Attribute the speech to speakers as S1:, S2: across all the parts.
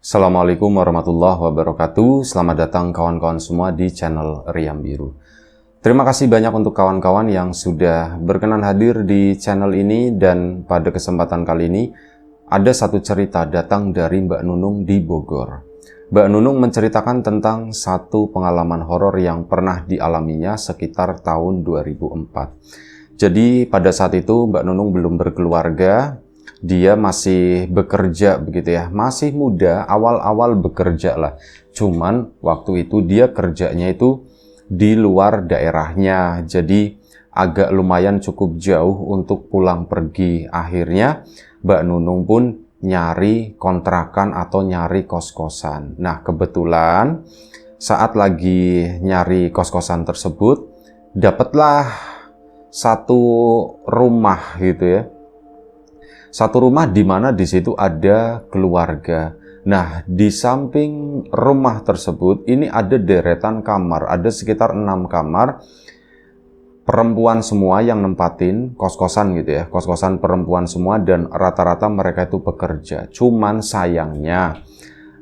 S1: Assalamualaikum warahmatullahi wabarakatuh. Selamat datang kawan-kawan semua di channel Riam Biru. Terima kasih banyak untuk kawan-kawan yang sudah berkenan hadir di channel ini, dan pada kesempatan kali ini ada satu cerita datang dari Mbak Nunung di Bogor. Mbak Nunung menceritakan tentang satu pengalaman horor yang pernah dialaminya sekitar tahun 2004. Jadi pada saat itu Mbak Nunung belum berkeluarga. Dia masih bekerja begitu ya, masih muda, awal-awal bekerja lah. Cuman waktu itu dia kerjanya itu di luar daerahnya, jadi agak lumayan cukup jauh untuk pulang pergi. Akhirnya Mbak Nunung pun nyari kontrakan atau nyari kos-kosan. Nah kebetulan saat lagi nyari kos-kosan tersebut, dapatlah satu rumah gitu ya. Satu rumah di mana di situ ada keluarga. Nah, di samping rumah tersebut ini ada deretan kamar, ada sekitar 6 kamar. Perempuan semua yang nempatin kos-kosan gitu ya, kos-kosan perempuan semua, dan rata-rata mereka itu pekerja. Cuman sayangnya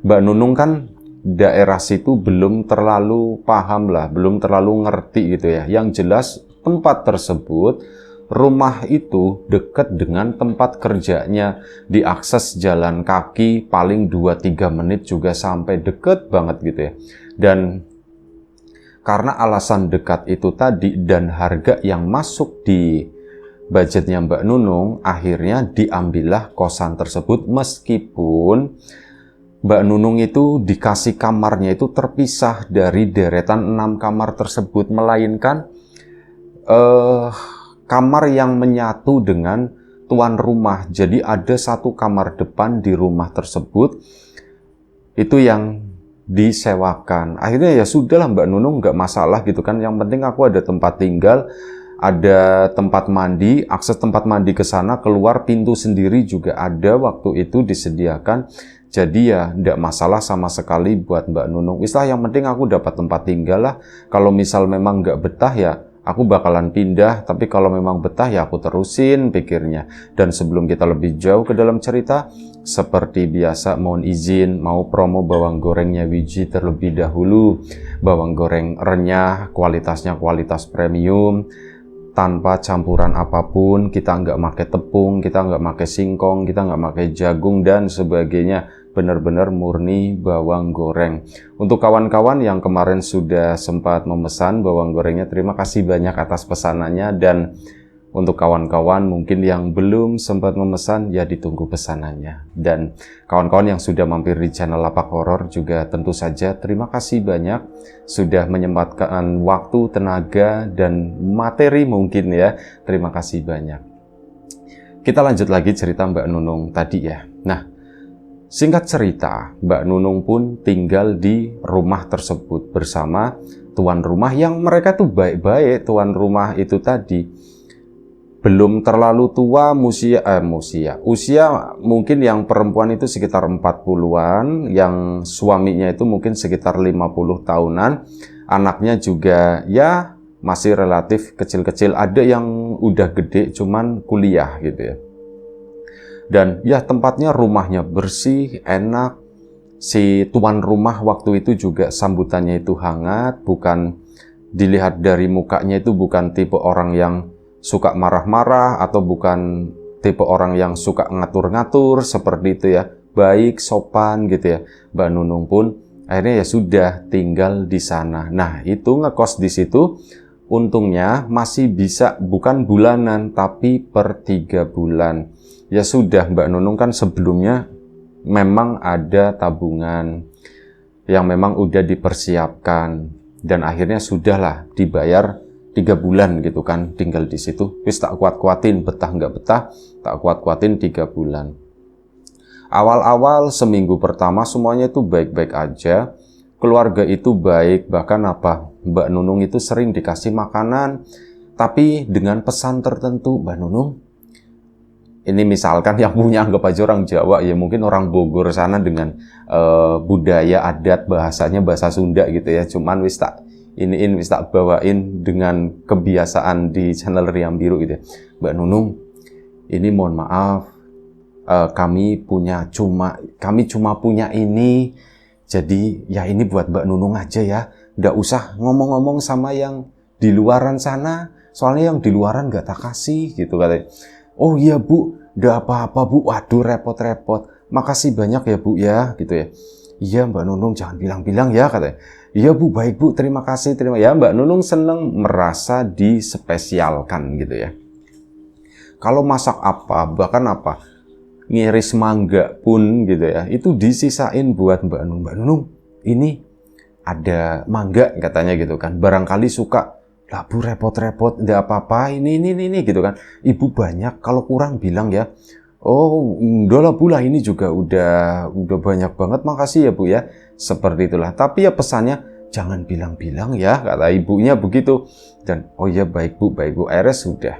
S1: Mbak Nunung kan daerah situ belum terlalu paham lah, belum terlalu ngerti gitu ya. Yang jelas tempat tersebut, rumah itu dekat dengan tempat kerjanya, diakses jalan kaki paling 2-3 menit juga sampai, deket banget gitu ya. Dan karena alasan dekat itu tadi dan harga yang masuk di budgetnya Mbak Nunung, akhirnya diambillah kosan tersebut, meskipun Mbak Nunung itu dikasih kamarnya itu terpisah dari deretan 6 kamar tersebut, melainkan kamar yang menyatu dengan tuan rumah. Jadi ada satu kamar depan di rumah tersebut itu yang disewakan. Akhirnya ya sudahlah Mbak Nunung, nggak masalah gitu kan. Yang penting aku ada tempat tinggal, ada tempat mandi, akses tempat mandi ke sana, keluar pintu sendiri juga ada waktu itu disediakan. Jadi ya nggak masalah sama sekali buat Mbak Nunung. Islah yang penting aku dapat tempat tinggal lah. Kalau misal memang nggak betah ya aku bakalan pindah, tapi kalau memang betah ya aku terusin, pikirnya. Dan sebelum kita lebih jauh ke dalam cerita, seperti biasa mohon izin mau promo bawang gorengnya Wiji terlebih dahulu. Bawang goreng renyah, kualitasnya kualitas premium, tanpa campuran apapun. Kita nggak pakai tepung, kita nggak pakai singkong, kita nggak pakai jagung dan sebagainya. Benar-benar murni bawang goreng. Untuk kawan-kawan yang kemarin sudah sempat memesan bawang gorengnya, terima kasih banyak atas pesanannya. Dan untuk kawan-kawan mungkin yang belum sempat memesan, ya ditunggu pesanannya. Dan kawan-kawan yang sudah mampir di channel Lapak Horor juga tentu saja terima kasih banyak sudah menyempatkan waktu, tenaga, dan materi mungkin ya. Terima kasih banyak. Kita lanjut lagi cerita Mbak Nunung tadi ya. Nah, singkat cerita, Mbak Nunung pun tinggal di rumah tersebut bersama tuan rumah yang mereka tuh baik-baik. Tuan rumah itu tadi belum terlalu tua, usia mungkin yang perempuan itu sekitar 40-an, yang suaminya itu mungkin sekitar 50 tahunan. Anaknya juga ya masih relatif kecil-kecil, ada yang udah gede cuman kuliah gitu ya. Dan ya tempatnya, rumahnya bersih, enak. Si tuan rumah waktu itu juga sambutannya itu hangat, bukan dilihat dari mukanya itu bukan tipe orang yang suka marah-marah, atau bukan tipe orang yang suka ngatur-ngatur seperti itu ya. Baik, sopan gitu ya. Mbak Nunung pun akhirnya ya sudah tinggal di sana. Nah, itu ngekos di situ. Untungnya masih bisa, bukan bulanan tapi per 3 bulan. Ya sudah, Mbak Nunung kan sebelumnya memang ada tabungan yang memang udah dipersiapkan, dan akhirnya sudahlah dibayar 3 bulan gitu kan, tinggal di situ. Wis tak kuat-kuatin, betah nggak betah, tak kuat-kuatin 3 bulan. Awal-awal seminggu pertama semuanya itu baik-baik aja. Keluarga itu baik, bahkan Mbak Nunung itu sering dikasih makanan, tapi dengan pesan tertentu. Mbak Nunung, ini misalkan yang punya anggap aja orang Jawa ya, mungkin orang Bogor sana dengan budaya adat bahasanya bahasa Sunda gitu ya. Cuman wis tak bawain dengan kebiasaan di channel Riam Biru gitu ya. Mbak Nunung, ini mohon maaf, kami cuma punya ini. Jadi ya ini buat Mbak Nunung aja ya. Nggak usah ngomong-ngomong sama yang di luaran sana. Soalnya yang di luaran nggak tak kasih gitu katanya. Oh iya Bu, nggak apa-apa Bu. Waduh repot-repot. Makasih banyak ya Bu ya gitu ya. Iya Mbak Nunung jangan bilang-bilang ya katanya. Iya Bu, baik Bu, terima kasih, ya. Mbak Nunung seneng merasa dispesialkan gitu ya. Kalau masak apa, bahkan apa, ngiris mangga pun gitu ya, itu disisain buat Mbak Nunung. Mbak Nunung, ini ada mangga katanya gitu kan, barangkali suka. Lah Bu repot-repot, enggak apa-apa, ini gitu kan. Ibu banyak, kalau kurang bilang ya. Oh, udah lah Bu lah, ini juga udah banyak banget, makasih ya Bu ya. Seperti itulah. Tapi ya pesannya jangan bilang-bilang ya, kata ibunya begitu. Dan oh ya baik Bu, akhirnya sudah.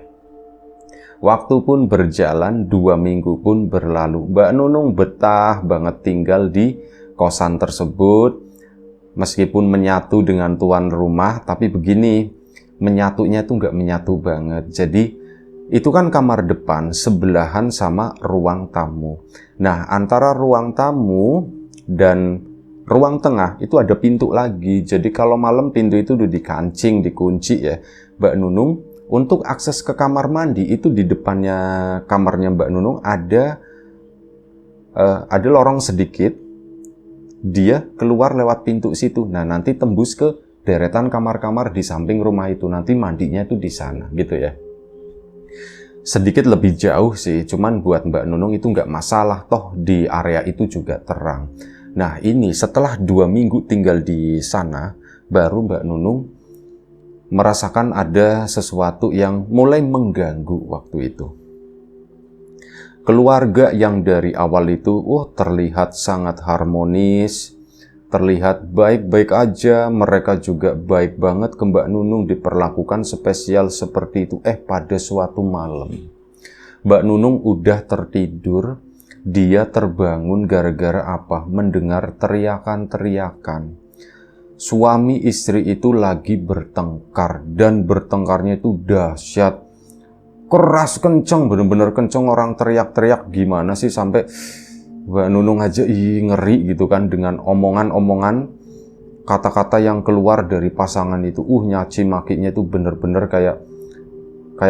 S1: Waktu pun berjalan, 2 minggu pun berlalu. Mbak Nunung betah banget tinggal di kosan tersebut. Meskipun menyatu dengan tuan rumah, tapi begini, menyatunya itu nggak menyatu banget. Jadi itu kan kamar depan sebelahan sama ruang tamu. Nah, antara ruang tamu dan ruang tengah itu ada pintu lagi. Jadi kalau malam pintu itu udah dikancing, dikunci ya. Mbak Nunung untuk akses ke kamar mandi itu di depannya kamarnya Mbak Nunung ada lorong sedikit. Dia keluar lewat pintu situ. Nah, nanti tembus ke deretan kamar-kamar di samping rumah itu. Nanti mandinya itu di sana gitu ya. Sedikit lebih jauh sih, cuman buat Mbak Nunung itu nggak masalah, toh di area itu juga terang. Nah ini setelah 2 minggu tinggal di sana, baru Mbak Nunung merasakan ada sesuatu yang mulai mengganggu waktu itu. Keluarga yang dari awal itu, terlihat sangat harmonis, terlihat baik-baik aja, mereka juga baik banget ke Mbak Nunung, diperlakukan spesial seperti itu. Pada suatu malam, Mbak Nunung udah tertidur, dia terbangun gara-gara apa? Mendengar teriakan-teriakan. Suami istri itu lagi bertengkar, dan bertengkarnya itu dahsyat. Keras, kenceng, bener-bener kenceng, orang teriak-teriak gimana sih sampai Mbak Nunung aja ngeri gitu kan dengan omongan-omongan, kata-kata yang keluar dari pasangan itu. Nyaci makinya itu bener-bener kayak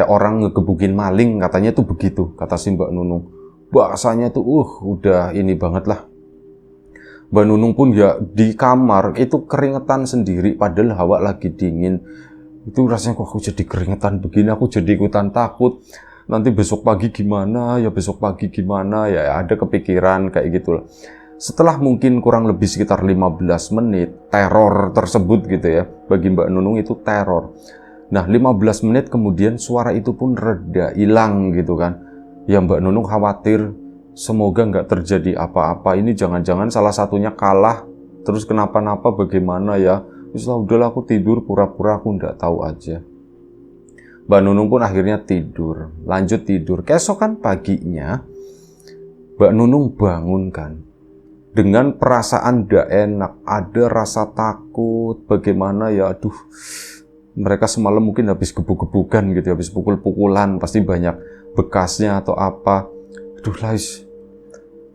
S1: orang ngegebukin maling, katanya tuh begitu, kata si Mbak Nunung. Bahasanya tuh udah ini banget lah. Mbak Nunung pun ya di kamar itu keringetan sendiri padahal hawa lagi dingin. Itu rasanya kok aku jadi keringetan begini, aku jadi ikutan takut. Nanti besok pagi gimana ya, ada kepikiran kayak gitu lah. Setelah mungkin kurang lebih sekitar 15 menit, teror tersebut gitu ya, bagi Mbak Nunung itu teror. Nah 15 menit kemudian suara itu pun reda, hilang gitu kan. Ya Mbak Nunung khawatir, semoga nggak terjadi apa-apa, ini jangan-jangan salah satunya kalah, terus kenapa-napa bagaimana ya. Udahlah aku tidur, pura-pura aku nggak tahu aja. Mbak Nunung pun akhirnya tidur, lanjut tidur. Keesokan paginya, Mbak Nunung bangun kan, dengan perasaan gak enak, ada rasa takut, bagaimana ya, mereka semalam mungkin habis gebuk-gebukan gitu, habis pukul-pukulan, pasti banyak bekasnya atau apa.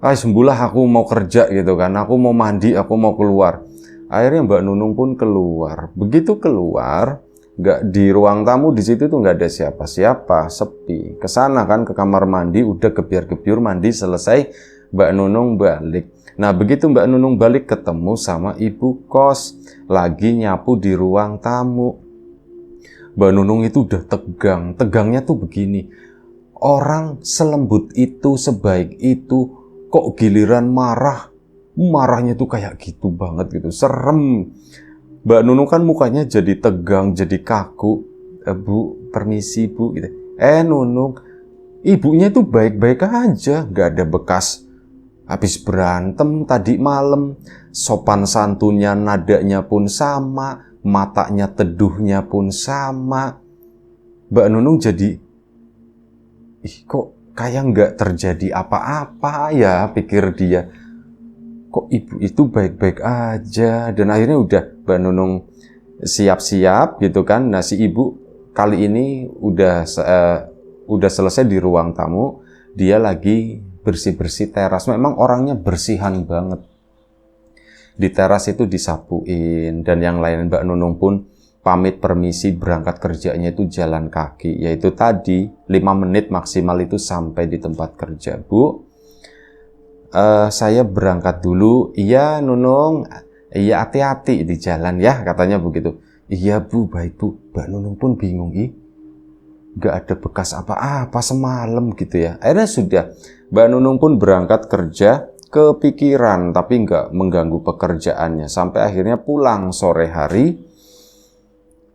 S1: Sembuhlah, aku mau kerja gitu kan, aku mau mandi, aku mau keluar. Akhirnya Mbak Nunung pun keluar. Begitu keluar, nggak di ruang tamu di situ tuh nggak ada siapa-siapa, sepi. Kesana kan ke kamar mandi, udah gebyur-gebyur mandi selesai, Mbak Nunung balik. Nah begitu Mbak Nunung balik ketemu sama ibu kos lagi nyapu di ruang tamu. Mbak Nunung itu udah tegang. Tegangnya tuh begini, orang selembut itu, sebaik itu, kok giliran marahnya tuh kayak gitu banget gitu, serem. Mbak Nunung kan mukanya jadi tegang, jadi kaku. Bu, permisi Bu gitu. Nunung, ibunya tuh baik-baik aja, gak ada bekas habis berantem tadi malam. Sopan santunnya, nadanya pun sama, matanya teduhnya pun sama. Mbak Nunung jadi, kok kayak nggak terjadi apa-apa ya, pikir dia. Kok ibu itu baik-baik aja. Dan akhirnya udah Mbak Nunung siap-siap gitu kan. Nah si ibu kali ini udah selesai di ruang tamu, dia lagi bersih-bersih teras. Memang orangnya bersihan banget. Di teras itu disapuin, dan yang lain. Mbak Nunung pun pamit permisi berangkat kerjanya itu jalan kaki. Yaitu tadi 5 menit maksimal itu sampai di tempat kerja. Bu, saya berangkat dulu. Iya Nunung, iya hati-hati di jalan ya, katanya begitu. Iya Bu, baik Bu. Mbak Nunung pun bingung, nggak ada bekas apa-apa semalam gitu ya. Akhirnya sudah, Mbak Nunung pun berangkat kerja, kepikiran tapi nggak mengganggu pekerjaannya. Sampai akhirnya pulang sore hari.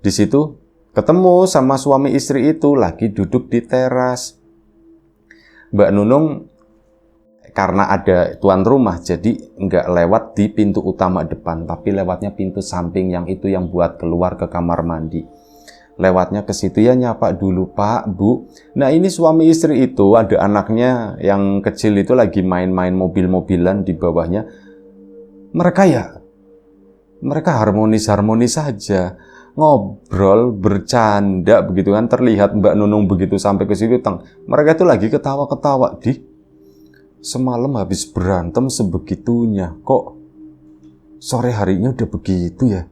S1: Di situ ketemu sama suami istri itu lagi duduk di teras. Mbak Nunung karena ada tuan rumah, jadi nggak lewat di pintu utama depan, tapi lewatnya pintu samping yang itu yang buat keluar ke kamar mandi. Lewatnya ke situ ya, nyapa dulu Pak, Bu. Nah ini suami istri itu ada anaknya yang kecil itu lagi main-main mobil-mobilan di bawahnya. Mereka harmonis-harmonis saja. Ngobrol, bercanda begitu kan. Terlihat Mbak Nunung begitu sampai ke situ, mereka itu lagi ketawa-ketawa. Semalam habis berantem sebegitunya, kok sore harinya udah begitu ya?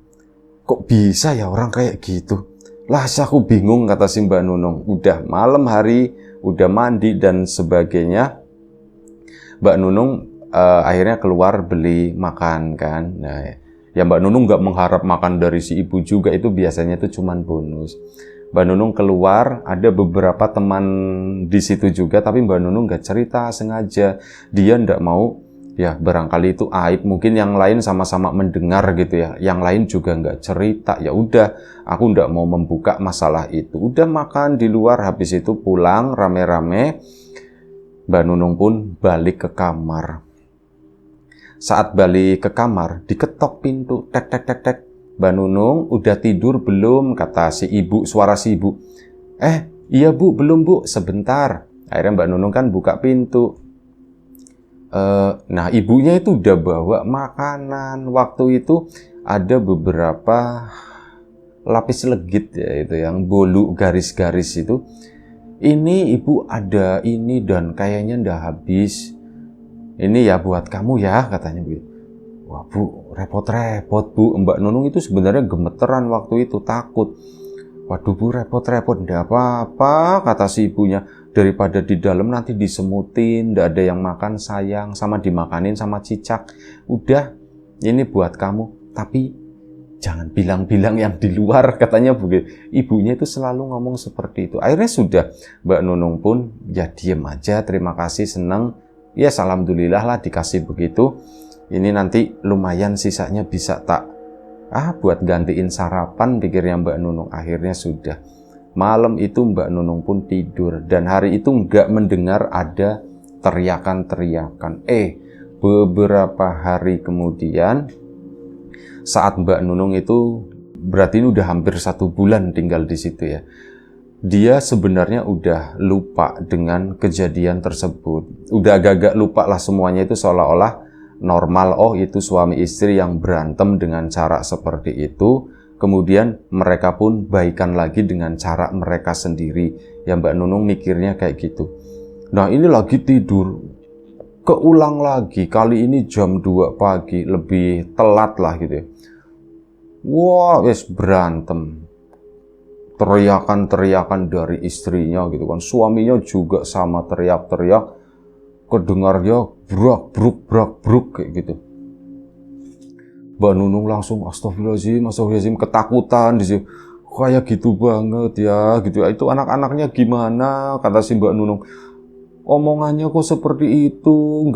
S1: Kok bisa ya orang kayak gitu? Lah, aku bingung, kata si Mbak Nunung. Udah malam hari, udah mandi dan sebagainya. Mbak Nunung akhirnya keluar beli makan kan. Nah, ya Mbak Nunung nggak mengharap makan dari si ibu juga, itu biasanya itu cuman bonus. Mbak Nunung keluar, ada beberapa teman di situ juga, tapi Mbak Nunung nggak cerita sengaja. Dia nggak mau, ya barangkali itu aib, mungkin yang lain sama-sama mendengar gitu ya, yang lain juga nggak cerita. Ya udah, aku nggak mau membuka masalah itu. Udah makan di luar, habis itu pulang rame-rame. Mbak Nunung pun balik ke kamar. Saat balik ke kamar, diketok pintu, tek tek tek tek. Mbak Nunung, udah tidur belum? Kata si ibu, suara si ibu. Iya Bu, belum Bu, sebentar. Akhirnya Mbak Nunung kan buka pintu. Nah ibunya itu udah bawa makanan. Waktu itu ada beberapa lapis legit ya, itu yang bolu garis-garis itu. Ini ibu ada ini dan kayaknya ndak habis. Ini ya buat kamu ya, katanya Bu. Wah Bu, repot-repot Bu. Mbak Nunung itu sebenarnya gemeteran waktu itu, takut. Waduh Bu, repot-repot. Ndak apa-apa, kata si ibunya. Daripada di dalam nanti disemutin, ndak ada yang makan, sayang, sama dimakanin sama cicak. Udah, ini buat kamu, tapi jangan bilang-bilang yang di luar, katanya begitu. Ibunya itu selalu ngomong seperti itu. Akhirnya sudah, Mbak Nunung pun ya diem aja, terima kasih, seneng. Ya alhamdulillah lah dikasih begitu. Ini nanti lumayan sisanya bisa tak buat gantiin sarapan, pikirnya Mbak Nunung. Akhirnya sudah. Malam itu Mbak Nunung pun tidur, dan hari itu nggak mendengar ada teriakan-teriakan. Beberapa hari kemudian, saat Mbak Nunung itu, berarti ini udah hampir 1 bulan tinggal di situ ya. Dia sebenarnya udah lupa dengan kejadian tersebut. Udah agak-agak lupa lah semuanya, itu seolah-olah normal. Oh itu suami istri yang berantem dengan cara seperti itu. Kemudian mereka pun baikan lagi dengan cara mereka sendiri. Ya Mbak Nunung mikirnya kayak gitu. Nah ini lagi tidur, keulang lagi. Kali ini jam 2 pagi, lebih telat lah gitu ya. Wah, berantem. Teriakan-teriakan dari istrinya gitu kan. Suaminya juga sama teriak-teriak. Kedengarnya brak-bruk kayak gitu. Mbak Nunung langsung astagfirullahaladzim, ketakutan di sini. Kayak gitu banget ya, gitu. Itu anak-anaknya gimana? Kata si Mbak Nunung. Omongannya kok seperti itu,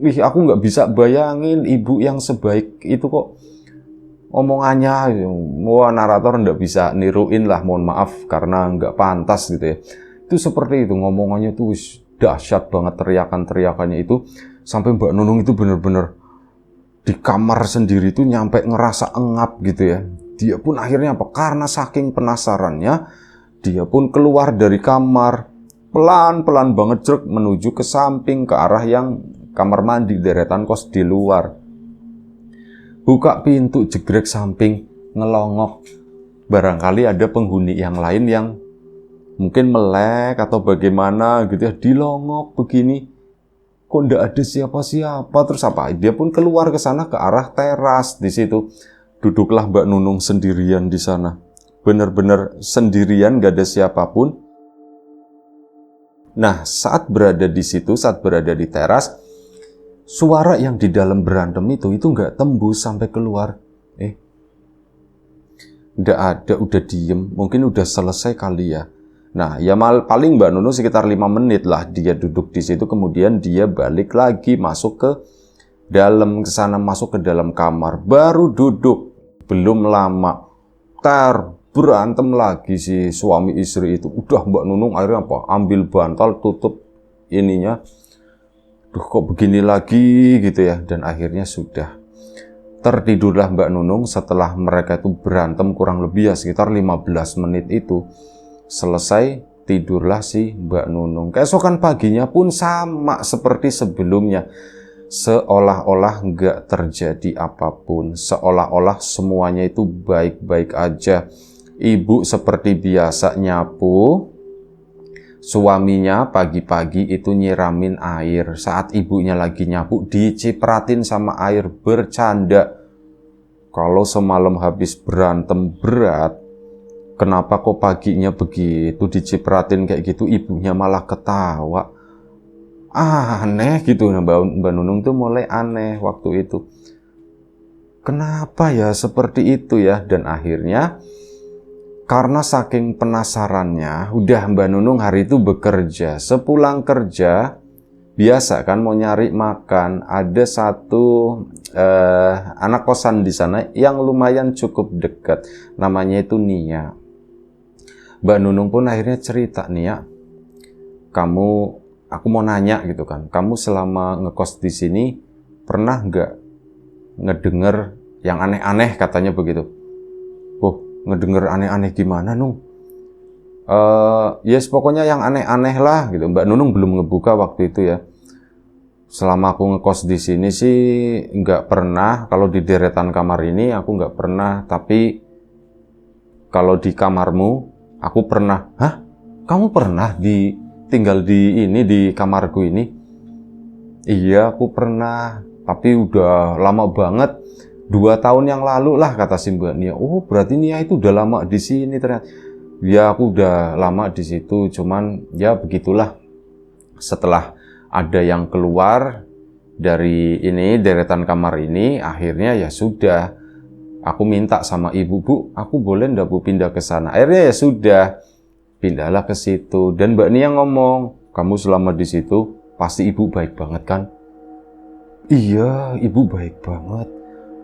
S1: aku nggak bisa bayangin ibu yang sebaik itu kok omongannya. Wah, narator nggak bisa niruin lah, mohon maaf karena nggak pantas gitu ya. Itu seperti itu, ngomongannya tuh dahsyat banget, teriakan-teriakannya itu sampai Mbak Nunung itu bener-bener di kamar sendiri tuh nyampe ngerasa engap gitu ya. Dia pun akhirnya karena saking penasarannya, dia pun keluar dari kamar, pelan-pelan banget menuju ke samping, ke arah yang kamar mandi deretan kos di luar. Buka pintu, jegrek samping, ngelongok. Barangkali ada penghuni yang lain yang mungkin melek atau bagaimana gitu ya, dilongok begini. Kok kok ndak ada siapa-siapa. Terus apa? Dia pun keluar ke sana ke arah teras. Di situ duduklah Mbak Nunung sendirian di sana. Benar-benar sendirian, gak ada siapapun. Nah, saat berada di situ, saat berada di teras, suara yang di dalam berantem itu nggak tembus sampai keluar. Nggak ada, udah diem. Mungkin udah selesai kali ya. Nah, ya paling Mbak Nunung sekitar 5 menit lah dia duduk di situ. Kemudian dia balik lagi, masuk ke dalam, ke sana, masuk ke dalam kamar. Baru duduk, belum lama, berantem lagi si suami istri itu. Udah Mbak Nunung akhirnya apa? Ambil bantal, tutup ininya. Duh, kok begini lagi gitu ya. Dan akhirnya sudah tertidurlah Mbak Nunung setelah mereka itu berantem kurang lebih ya sekitar 15 menit itu. Selesai, tidurlah si Mbak Nunung. Keesokan paginya pun sama seperti sebelumnya. Seolah-olah nggak terjadi apapun. Seolah-olah semuanya itu baik-baik aja. Ibu seperti biasa nyapu. Suaminya pagi-pagi itu nyiramin air. Saat ibunya lagi nyapu, dicipratin sama air, bercanda. Kalau semalam habis berantem berat, kenapa kok paginya begitu dicipratin kayak gitu, ibunya malah ketawa. Aneh gitu, Mbak Nunung tuh mulai aneh waktu itu. Kenapa ya seperti itu ya? Dan akhirnya karena saking penasarannya, udah Mbak Nunung hari itu bekerja. Sepulang kerja, biasa kan mau nyari makan. Ada satu anak kosan di sana yang lumayan cukup dekat. Namanya itu Nia. Mbak Nunung pun akhirnya cerita, Nia, aku mau nanya gitu kan. Kamu selama ngekos di sini pernah nggak ngedenger yang aneh-aneh, katanya begitu. Ngedenger aneh-aneh gimana, Nung? Yes, pokoknya yang aneh-aneh lah gitu. Mbak Nunung belum ngebuka waktu itu ya. Selama aku ngekos di sini sih nggak pernah. Kalau di deretan kamar ini aku nggak pernah. Tapi kalau di kamarmu aku pernah. Hah? Kamu pernah tinggal di kamarku ini? Iya, aku pernah. Tapi udah lama banget. 2 tahun yang lalu lah, kata si Mbak Nia. Oh, berarti Nia itu udah lama di sini ternyata. Ya, aku udah lama di situ, cuman ya begitulah. Setelah ada yang keluar dari ini, deretan kamar ini, akhirnya ya sudah. Aku minta sama ibu, Bu, aku boleh ndak Bu pindah ke sana? Akhirnya ya sudah, pindahlah ke situ. Dan Mbak Nia ngomong, kamu selama di situ pasti ibu baik banget kan? Iya, ibu baik banget.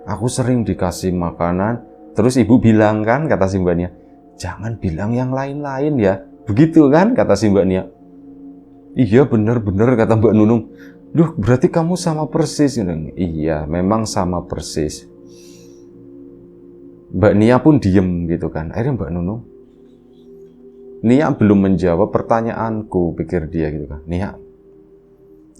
S1: Aku sering dikasih makanan. Terus ibu bilang kan, kata si Mbak Nia, jangan bilang yang lain-lain ya. Begitu kan, kata si Mbak Nia. Iya, bener-bener, kata Mbak Nunung. Duh, berarti kamu sama persis. Iya, memang sama persis. Mbak Nia pun diem gitu kan. Akhirnya Mbak Nunung, Nia belum menjawab pertanyaanku, pikir dia gitu kan. Nia,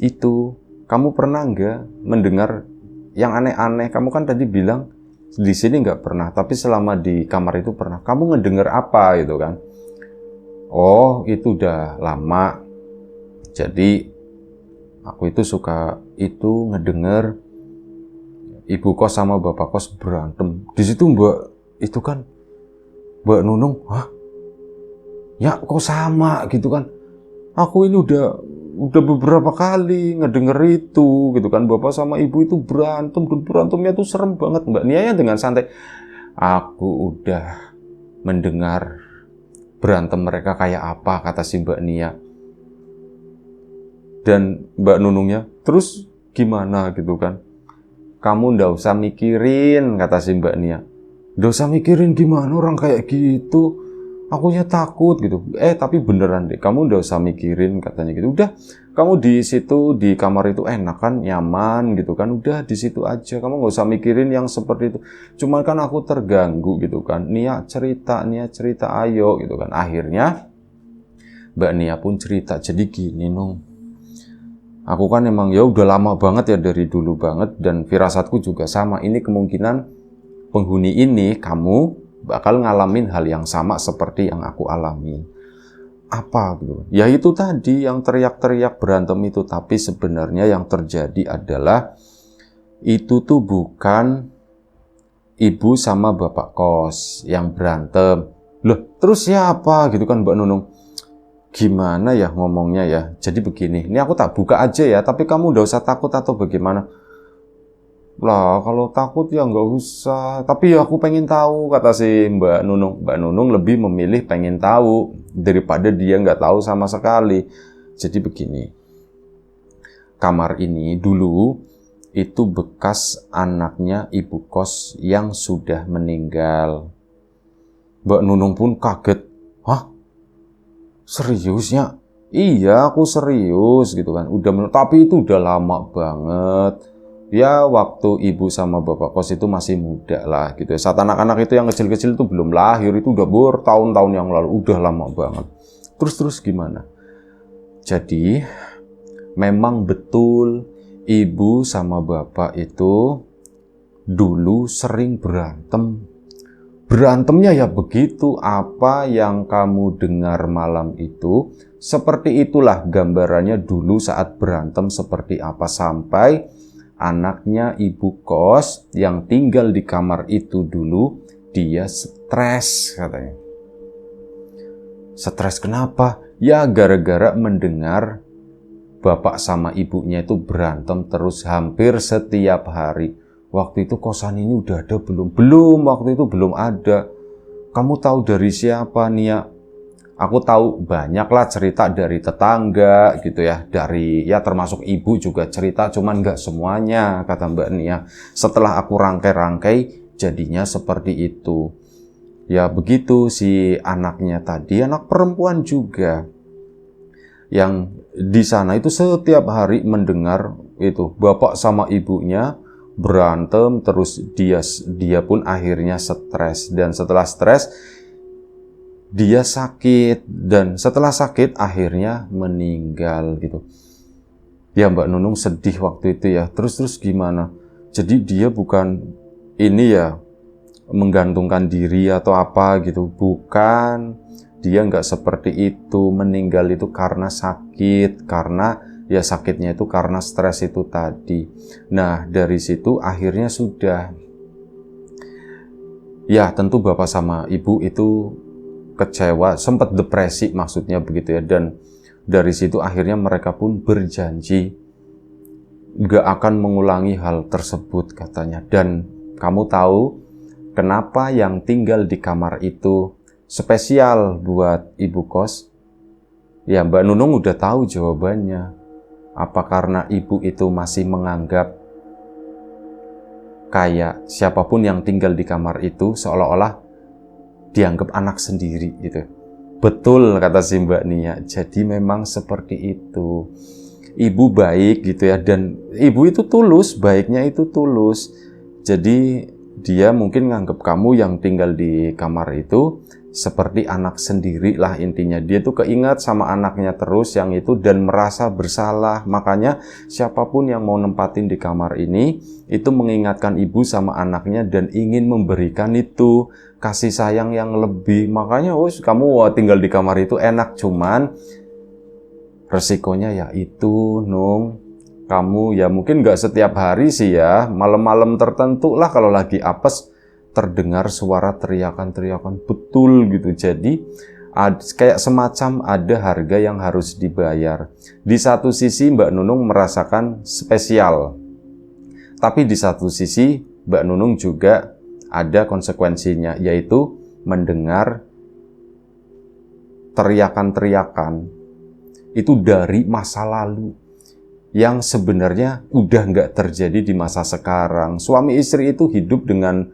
S1: itu kamu pernah nggak mendengar yang aneh-aneh? Kamu kan tadi bilang di sini nggak pernah, tapi selama di kamar itu pernah. Kamu ngedenger apa gitu kan? Oh, itu udah lama. Jadi aku itu suka itu ngedenger ibu kos sama bapak kos berantem. Di situ Mbak Nunung, hah? Ya kok sama gitu kan? Aku ini udah beberapa kali ngedenger itu gitu kan, bapak sama ibu itu berantem, dan berantemnya tuh serem banget. Mbak Nia dengan santai, aku udah mendengar berantem mereka kayak apa, kata si Mbak Nia. Dan Mbak Nunungnya, terus gimana gitu kan? Kamu ndak usah mikirin, kata si Mbak Nia. Ndak usah mikirin gimana orang kayak gitu? Akunya takut gitu. Tapi beneran deh, kamu ndak usah mikirin, katanya gitu. Udah, kamu di situ di kamar itu enak kan, nyaman gitu kan. Udah di situ aja, kamu nggak usah mikirin yang seperti itu. Cuman kan aku terganggu gitu kan. Nia cerita, ayo gitu kan. Akhirnya Mbak Nia pun cerita. Jadi gini, Nung. Aku kan emang ya udah lama banget ya, dari dulu banget, dan firasatku juga sama. Ini kemungkinan penghuni ini kamu bakal ngalamin hal yang sama seperti yang aku alami. apa gitu. Ya itu tadi yang teriak-teriak berantem itu, tapi sebenarnya yang terjadi adalah itu tuh bukan ibu sama bapak kos yang berantem. Loh, terus siapa gitu kan Mbak Nunung? Gimana ya ngomongnya ya? Jadi begini, ini aku tak buka aja ya, tapi kamu udah usah takut atau bagaimana? Lah, kalau takut ya nggak usah. Tapi ya aku pengen tahu, kata si Mbak Nunung. Mbak Nunung lebih memilih pengen tahu daripada dia nggak tahu sama sekali. Jadi begini, kamar ini dulu itu bekas anaknya ibu kos yang sudah meninggal. Mbak Nunung pun kaget. Hah? Seriusnya? Iya, aku serius gitu kan. Tapi itu udah lama banget. Ya, waktu ibu sama bapak kos itu masih muda lah gitu ya. Saat anak-anak itu yang kecil-kecil itu belum lahir, itu udah bertahun-tahun yang lalu, udah lama banget. Terus gimana? Jadi, memang betul ibu sama bapak itu dulu sering berantem. Berantemnya ya begitu, apa yang kamu dengar malam itu, seperti itulah gambarannya dulu saat berantem seperti apa, sampai anaknya ibu kos yang tinggal di kamar itu dulu, dia stres katanya. Stres kenapa? Ya gara-gara mendengar bapak sama ibunya itu berantem terus hampir setiap hari. Waktu itu kosan ini udah ada belum? Belum, waktu itu belum ada. Kamu tahu dari siapa, Nia? Aku tahu banyak lah cerita dari tetangga gitu ya. Dari ya termasuk ibu juga cerita, cuman nggak semuanya, kata Mbak Nia. Setelah aku rangkai-rangkai, jadinya seperti itu. Ya begitu si anaknya tadi, anak perempuan juga. Yang di sana itu setiap hari mendengar itu bapak sama ibunya berantem terus, dia pun akhirnya stres, dan setelah stres dia sakit, dan setelah sakit akhirnya meninggal gitu. Ya Mbak Nunung sedih waktu itu ya. Terus gimana? Jadi dia bukan ini ya menggantungkan diri atau apa gitu, bukan. Dia nggak seperti itu, meninggal itu karena sakit, karena ya sakitnya itu karena stres itu tadi. Nah dari situ akhirnya sudah, ya tentu bapak sama ibu itu kecewa, sempat depresi maksudnya begitu ya. Dan dari situ akhirnya mereka pun berjanji nggak akan mengulangi hal tersebut katanya. Dan kamu tahu kenapa yang tinggal di kamar itu spesial buat ibu kos? Ya Mbak Nunung udah tahu jawabannya. Apa karena ibu itu masih menganggap kayak siapapun yang tinggal di kamar itu seolah-olah dianggap anak sendiri gitu. Betul kata si Mbak Nia. Jadi memang seperti itu. Ibu baik gitu ya, dan ibu itu tulus, baiknya itu tulus. Jadi dia mungkin nganggap kamu yang tinggal di kamar itu seperti anak sendiri lah intinya. Dia tuh keingat sama anaknya terus yang itu dan merasa bersalah. Makanya siapapun yang mau nempatin di kamar ini itu mengingatkan ibu sama anaknya dan ingin memberikan itu kasih sayang yang lebih. Makanya kamu tinggal di kamar itu enak, cuman resikonya ya itu Nung. Kamu ya mungkin nggak setiap hari sih ya, malam-malam tertentu lah kalau lagi apes terdengar suara teriakan-teriakan betul gitu. Jadi kayak semacam ada harga yang harus dibayar. Di satu sisi Mbak Nunung merasakan spesial, tapi di satu sisi Mbak Nunung juga ada konsekuensinya, yaitu mendengar teriakan-teriakan itu dari masa lalu yang sebenarnya udah nggak terjadi di masa sekarang. Suami istri itu hidup dengan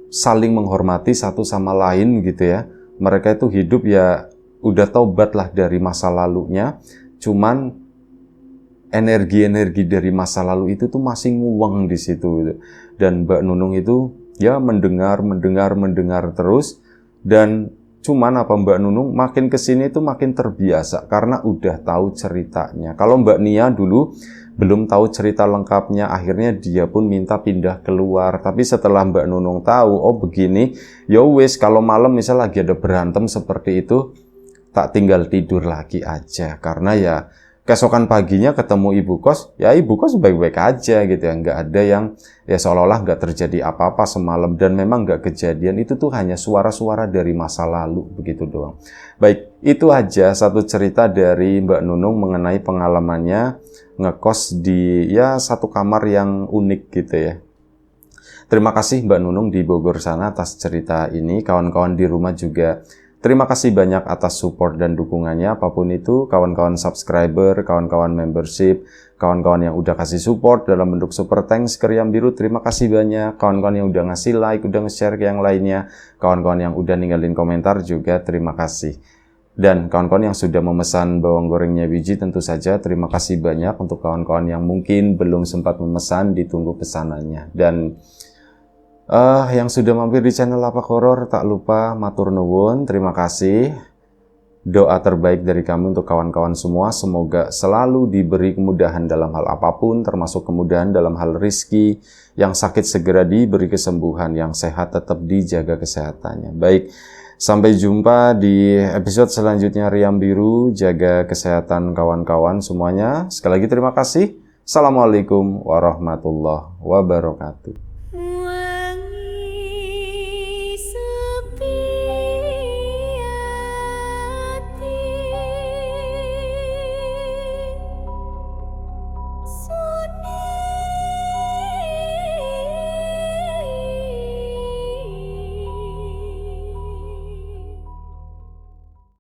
S1: saling menghormati satu sama lain gitu ya. Mereka itu hidup ya udah taubat lah dari masa lalunya. Cuman energi-energi dari masa lalu itu tuh masih nguwang di situ gitu. Dan Mbak Nunung itu ya mendengar terus. Dan cuman apa Mbak Nunung makin kesini itu makin terbiasa karena udah tahu ceritanya. Kalau Mbak Nia dulu belum tahu cerita lengkapnya, akhirnya dia pun minta pindah keluar. Tapi setelah Mbak Nunung tahu, oh begini, ya wis kalau malam misal lagi ada berantem seperti itu, tak tinggal tidur lagi aja. Karena ya keesokan paginya ketemu ibu kos, ya ibu kos baik-baik aja gitu ya. Nggak ada yang ya seolah-olah nggak terjadi apa-apa semalam. Dan memang nggak kejadian, itu tuh hanya suara-suara dari masa lalu, begitu doang. Baik, itu aja satu cerita dari Mbak Nunung mengenai pengalamannya ngekos di ya satu kamar yang unik gitu ya. Terima kasih Mbak Nunung di Bogor sana atas cerita ini. Kawan-kawan di rumah juga terima kasih banyak atas support dan dukungannya, apapun itu, kawan-kawan subscriber, kawan-kawan membership, kawan-kawan yang udah kasih support dalam bentuk super thanks ke Riam Biru, terima kasih banyak. Kawan-kawan yang udah ngasih like, udah nge-share ke yang lainnya, kawan-kawan yang udah ninggalin komentar juga terima kasih. Dan kawan-kawan yang sudah memesan bawang gorengnya biji, tentu saja terima kasih banyak. Untuk kawan-kawan yang mungkin belum sempat memesan, ditunggu pesanannya. Dan yang sudah mampir di channel Lapak Horor, tak lupa matur nuwun, terima kasih. Doa terbaik dari kami untuk kawan-kawan semua, semoga selalu diberi kemudahan dalam hal apapun, termasuk kemudahan dalam hal rizki, yang sakit segera diberi kesembuhan, yang sehat tetap dijaga kesehatannya. Baik, sampai jumpa di episode selanjutnya Riam Biru, jaga kesehatan kawan-kawan semuanya. Sekali lagi terima kasih. Assalamualaikum warahmatullahi wabarakatuh.